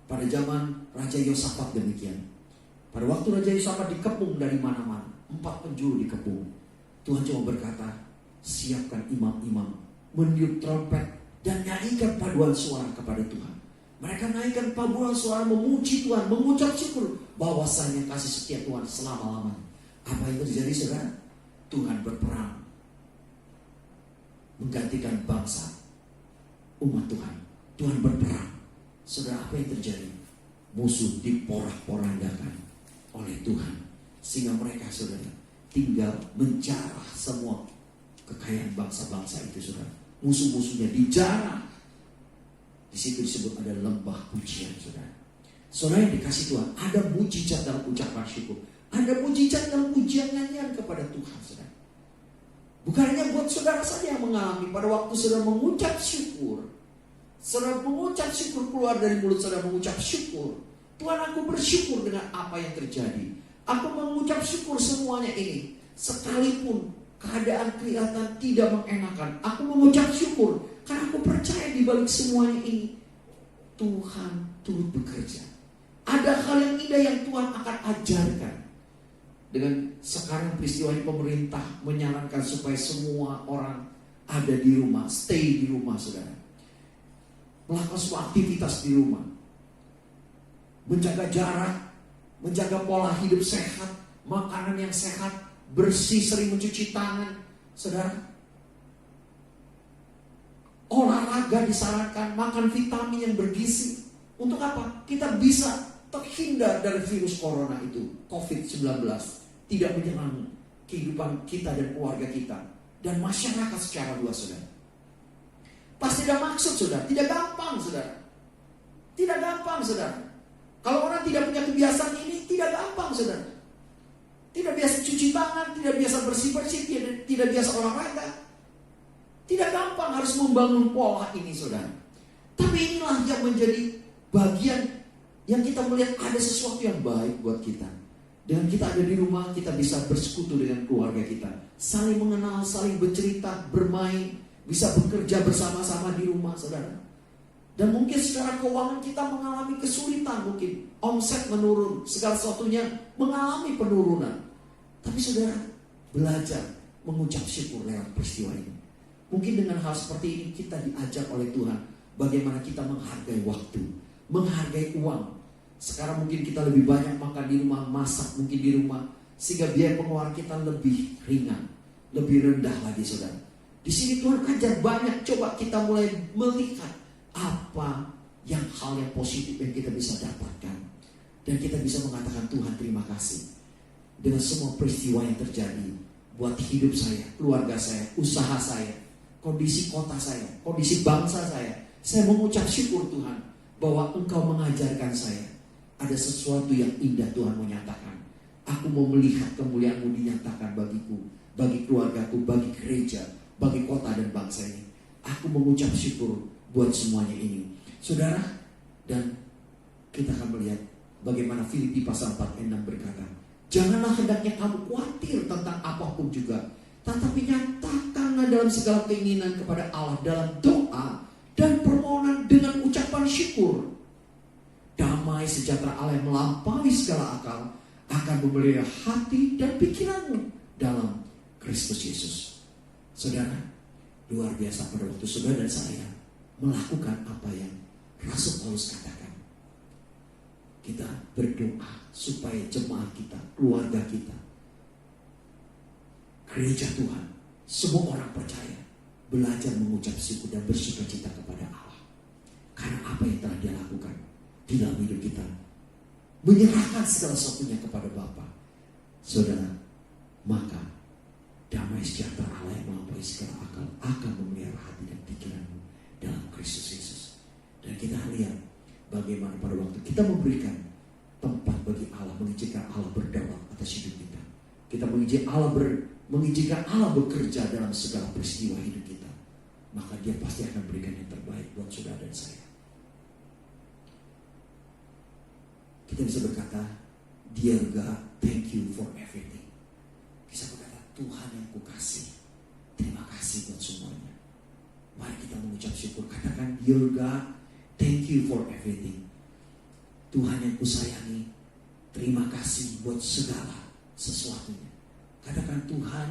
Pada zaman Raja Yosafat demikian. Pada waktu Raja Yosafat dikepung dari mana-mana, 4 penjuru dikepung. Tuhan cuma berkata, siapkan imam-imam, meniup trompet, dan nyanyikan paduan suara kepada Tuhan. Mereka naikkan paduan suara memuji Tuhan, mengucap syukur bahwasanya kasih setia Tuhan selama-lamanya. Apa yang terjadi, saudara? Tuhan berperang menggantikan bangsa, umat Tuhan. Tuhan berperang. Saudara, apa yang terjadi? Musuh diporak-porandakan oleh Tuhan, sehingga mereka, saudara, tinggal menjarah semua kekayaan bangsa-bangsa itu, saudara. Musuh-musuhnya dijarah. Di situ disebut ada lembah pujian, saudara. Saudara yang dikasih Tuhan, ada mujizat dalam ucapan syukur, ada mujizat dalam pujian nyanyian kepada Tuhan, saudara. Bukan hanya buat saudara saja yang mengalami. Pada waktu saudara mengucap syukur, saudara mengucap syukur, keluar dari mulut saudara mengucap syukur, Tuhan, aku bersyukur dengan apa yang terjadi. Aku mengucap syukur semuanya ini. Sekalipun keadaan kelihatan tidak mengenakan, aku mengucap syukur karena aku percaya di balik semuanya ini Tuhan turut bekerja. Ada hal yang indah yang Tuhan akan ajarkan. Dengan sekarang peristiwa ini, pemerintah menyarankan supaya semua orang ada di rumah, stay di rumah, saudara. Melakukan semua aktivitas di rumah. Menjaga jarak, menjaga pola hidup sehat, makanan yang sehat, bersih, sering mencuci tangan, saudara. Olahraga disarankan, makan vitamin yang bergizi. Untuk apa? Kita bisa terhindar dari virus corona itu, COVID-19. Tidak menyerang kehidupan kita dan keluarga kita dan masyarakat secara luas, saudara. Pasti ada maksud, saudara. Tidak gampang, saudara. Tidak gampang, saudara. Kalau orang tidak punya kebiasaan ini, tidak gampang, saudara. Tidak biasa cuci tangan, tidak biasa bersih-bersih, tidak biasa olahraga. Tidak gampang harus membangun pola ini, saudara. Tapi inilah yang menjadi bagian yang kita melihat ada sesuatu yang baik buat kita. Dengan kita ada di rumah, kita bisa bersekutu dengan keluarga kita. Saling mengenal, saling bercerita, bermain, bisa bekerja bersama-sama di rumah, saudara. Dan mungkin secara keuangan kita mengalami kesulitan, mungkin omset menurun, segala sesuatunya mengalami penurunan. Tapi saudara, belajar mengucap syukur lewat peristiwa ini. Mungkin dengan hal seperti ini kita diajar oleh Tuhan bagaimana kita menghargai waktu, menghargai uang. Sekarang mungkin kita lebih banyak makan di rumah, masak mungkin di rumah, sehingga biaya pengeluaran kita lebih ringan, lebih rendah lagi, saudara. Di sini Tuhan ajar banyak, coba kita mulai melihat apa yang hal yang positif yang kita bisa dapatkan. Dan kita bisa mengatakan, Tuhan terima kasih dengan semua peristiwa yang terjadi buat hidup saya, keluarga saya, usaha saya, kondisi kota saya, kondisi bangsa saya. Saya mengucap syukur Tuhan bahwa Engkau mengajarkan saya. Ada sesuatu yang indah Tuhan menyatakan. Aku mau melihat kemuliaan-Mu dinyatakan bagiku, bagi keluargaku, bagi gereja, bagi kota dan bangsa ini. Aku mengucap syukur buat semuanya ini, saudara. Dan kita akan melihat bagaimana Filipi pasal 4 ayat 6 berkata, janganlah hendaknya kamu khawatir tentang apapun juga, tetapi nyatakanlah dalam segala keinginan kepada Allah dalam doa dan permohonan dengan ucapan syukur. Damai sejahtera Allah yang melampaui segala akal akan memelihara hati dan pikiranmu dalam Kristus Yesus. Saudara, luar biasa pada waktu saudara dan saya melakukan apa yang Rasul Paulus katakan. Kita berdoa supaya jemaat kita, keluarga kita, gereja Tuhan, semua orang percaya belajar mengucap syukur dan bersuka cita kepada Allah. Karena apa yang telah Dia lakukan di dalam hidup kita, menyerahkan segala sesuatunya kepada Bapa. Saudara, maka damai sejahtera Allah yang melampaui segala akal akan memelihara hati dan pikiranmu dalam Kristus Yesus. Dan kita lihat bagaimana pada waktu kita memberikan tempat bagi Allah, mengizinkan Allah berdaulat atas hidup kita. Kita mengizinkan Allah bekerja dalam segala peristiwa hidup kita. Maka Dia pasti akan berikan yang terbaik buat saudara dan saya. Kita bisa berkata, Dear God, thank you for everything. Bisa berkata, Tuhan yang kukasih, terima kasih buat semuanya. Mari kita mengucap syukur. Katakan, Dear God, thank you for everything. Tuhan yang kusayangi, terima kasih buat segala sesuatunya. Katakan, Tuhan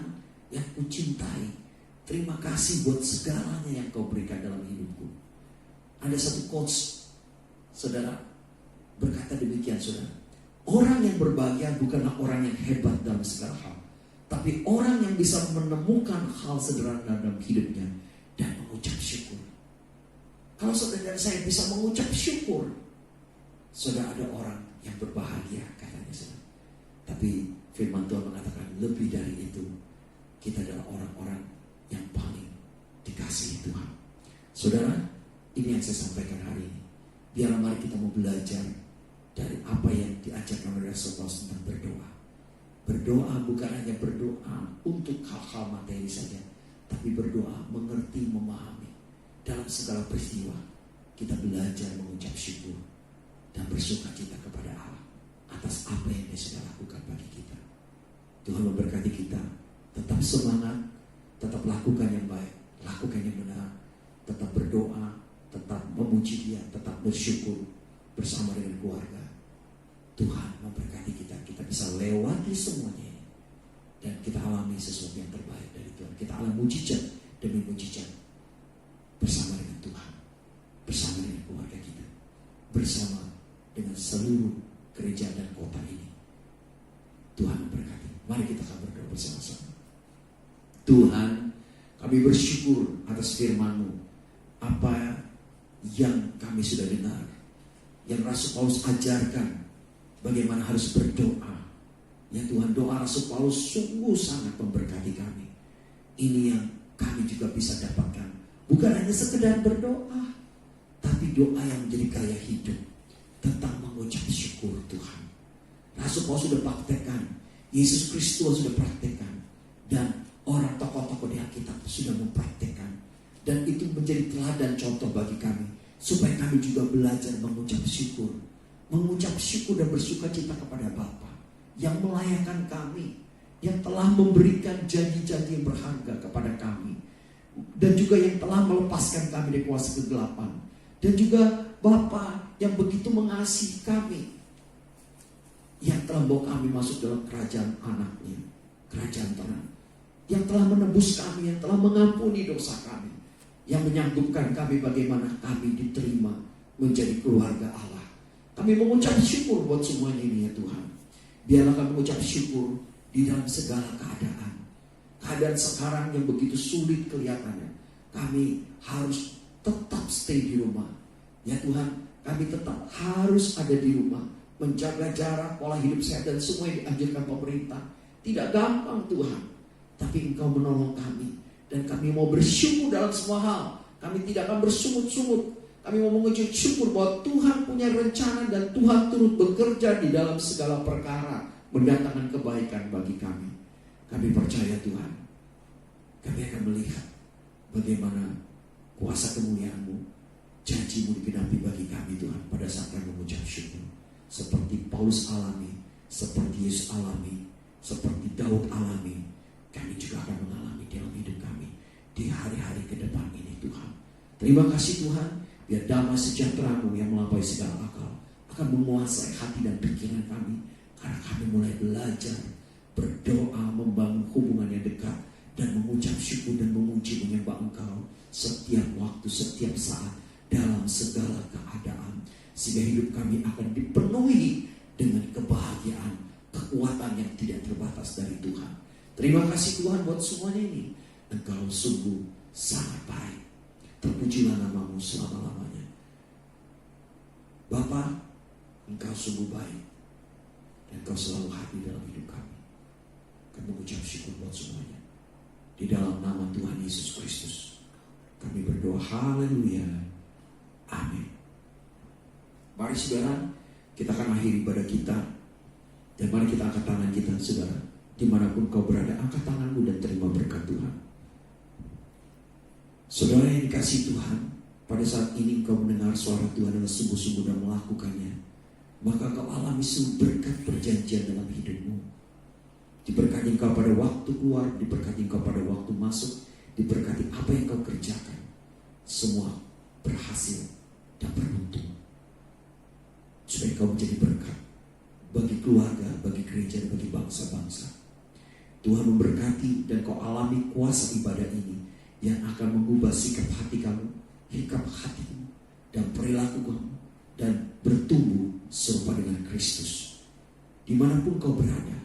yang kucintai, terima kasih buat segalanya yang Kau berikan dalam hidupku. Ada satu quotes, saudara, berkata demikian, saudara. Orang yang berbahagia bukanlah orang yang hebat dalam segala hal, tapi orang yang bisa menemukan hal sederhana dalam hidupnya dan mengucap syukur. Kalau saudara dan saya bisa mengucap syukur, saudara, ada orang yang berbahagia, katanya, saudara. Tapi firman Tuhan mengatakan lebih dari itu, kita adalah orang-orang yang paling dikasihi Tuhan. Saudara, ini yang saya sampaikan hari ini. Biarlah mari kita mau belajar dari apa yang diajarkan oleh Rasul Paulus tentang berdoa. Berdoa bukan hanya berdoa untuk hal-hal materi saja, tapi berdoa mengerti, memahami dalam segala peristiwa. Kita belajar mengucap syukur. dan bersuka cita kepada Allah atas apa yang Dia sudah lakukan bagi kita. Tuhan memberkati kita. Tetap semangat, tetap lakukan yang baik, lakukan yang benar, tetap berdoa, tetap memuji Dia, tetap bersyukur bersama dengan keluarga. Tuhan memberkati kita. Kita bisa lewati semuanya ini dan kita alami sesuatu yang terbaik dari Tuhan. Kita alami mujizat demi mujizat bersama dengan Tuhan, bersama dengan keluarga kita, bersama dengan seluruh gereja dan kota ini. Tuhan memberkati. Mari kita akan berdoa bersama-sama. Tuhan, kami bersyukur atas firman-Mu. Apa yang kami sudah dengar, yang Rasul Paulus ajarkan, bagaimana harus berdoa. Ya Tuhan, doa Rasul Paulus sungguh sangat memberkati kami. Ini yang kami juga bisa dapatkan. Bukan hanya sekedar berdoa, tapi doa yang menjadi gaya hidup tentang mengucap syukur Tuhan. Rasul Paulus sudah praktekkan, Yesus Kristus sudah praktekkan, dan orang tokoh-tokoh di Alkitab sudah mempraktekkan. Dan itu menjadi teladan contoh bagi kami, supaya kami juga belajar mengucap syukur. Mengucap syukur dan bersuka cita kepada Bapa yang melayakkan kami, yang telah memberikan janji-janji yang berharga kepada kami, dan juga yang telah melepaskan kami dari kuasa kegelapan, dan juga Bapa yang begitu mengasihi kami, yang telah membawa kami masuk dalam kerajaan anaknya, kerajaan terang, yang telah menebus kami, yang telah mengampuni dosa kami, yang menyanggup,kan kami bagaimana kami diterima menjadi keluarga Allah. Kami mengucap syukur buat semuanya ini ya Tuhan. Biarlah kami mengucap syukur di dalam segala keadaan. Keadaan sekarang yang begitu sulit kelihatannya, kami harus tetap stay di rumah. Ya Tuhan, kami tetap harus ada di rumah, menjaga jarak, pola hidup sehat, dan semua yang dianjurkan pemerintah. Tidak gampang Tuhan, tapi Engkau menolong kami, dan kami mau bersyukur dalam semua hal. Kami tidak akan bersungut-sungut. Kami mau mengucap syukur bahwa Tuhan punya rencana dan Tuhan turut bekerja di dalam segala perkara, mendatangkan kebaikan bagi kami. Kami percaya Tuhan, kami akan melihat bagaimana kuasa kemuliaan-Mu, janji-Mu digenapi bagi kami Tuhan pada saat kami mengucap syukur. Seperti Paulus alami, seperti Yesus alami, seperti Daud alami, kami juga akan mengalami dalam hidup kami di hari-hari ke depan ini Tuhan. Terima kasih Tuhan. Biar damai sejahtera-Mu yang melampaui segala akal akan menguasai hati dan pikiran kami, karena kami mulai belajar berdoa, membangun hubungan yang dekat, dan mengucap syukur dan memuji menyembah Engkau setiap waktu, setiap saat, dalam segala keadaan, sehingga hidup kami akan dipenuhi dengan kebahagiaan, kekuatan yang tidak terbatas dari Tuhan. Terima kasih Tuhan buat semuanya ini. Engkau sungguh sangat baik. Terpujilah nama-Mu selama-lamanya. Bapa, Engkau sungguh baik, dan Engkau selalu hadir dalam hidup kami. Kami mengucap syukur buat semuanya. Di dalam nama Tuhan Yesus Kristus kami berdoa, haleluya, amin. Mari saudara, kita akan akhiri ibadah kita, dan mari kita angkat tangan kita saudara. Dimanapun kau berada, angkat tanganmu dan terima berkat Tuhan. Saudara yang dikasihi Tuhan, pada saat ini engkau mendengar suara Tuhan dengan sungguh-sungguh dan melakukannya, maka kau alami sumber berkat perjanjian dalam hidupmu. Diberkati engkau pada waktu keluar, diberkati engkau pada waktu masuk, diberkati apa yang kau kerjakan, semua berhasil dan beruntung. Supaya kau menjadi berkat bagi keluarga, bagi gereja, dan bagi bangsa-bangsa. Tuhan memberkati dan kau alami kuasa ibadah ini yang akan mengubah sikap hati kamu, sikap hatimu, dan perilaku kamu, dan bertumbuh serupa dengan Kristus. Dimanapun kau berada,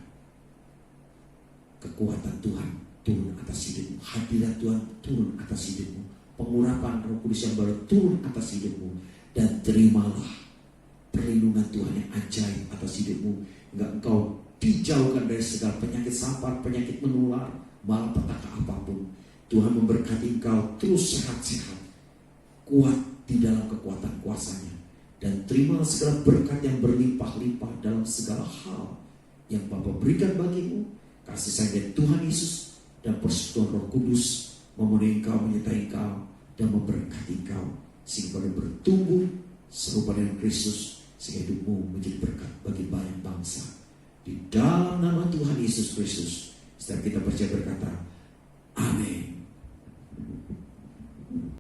kekuatan Tuhan turun atas hidupmu, hadirat Tuhan turun atas hidupmu, pengurapan Roh Kudus yang baru turun atas hidupmu, dan terimalah perlindungan Tuhan yang ajaib atas hidupmu, hingga engkau dijauhkan dari segala penyakit sampar, penyakit menular, malapetaka apapun. Tuhan memberkati engkau terus sehat-sehat, kuat di dalam kekuatan kuasa-Nya, dan terimalah segala berkat yang berlimpah-limpah dalam segala hal yang Bapa berikan bagimu. Kasih sayang Tuhan Yesus dan persekutuan Roh Kudus memenuhi engkau, menyertai engkau, dan memberkati engkau, sehingga kau bertumbuh serupa dengan Kristus, sehingga hidupmu menjadi berkat bagi banyak bangsa. Di dalam nama Tuhan Yesus Kristus, setiap kita percaya berkata,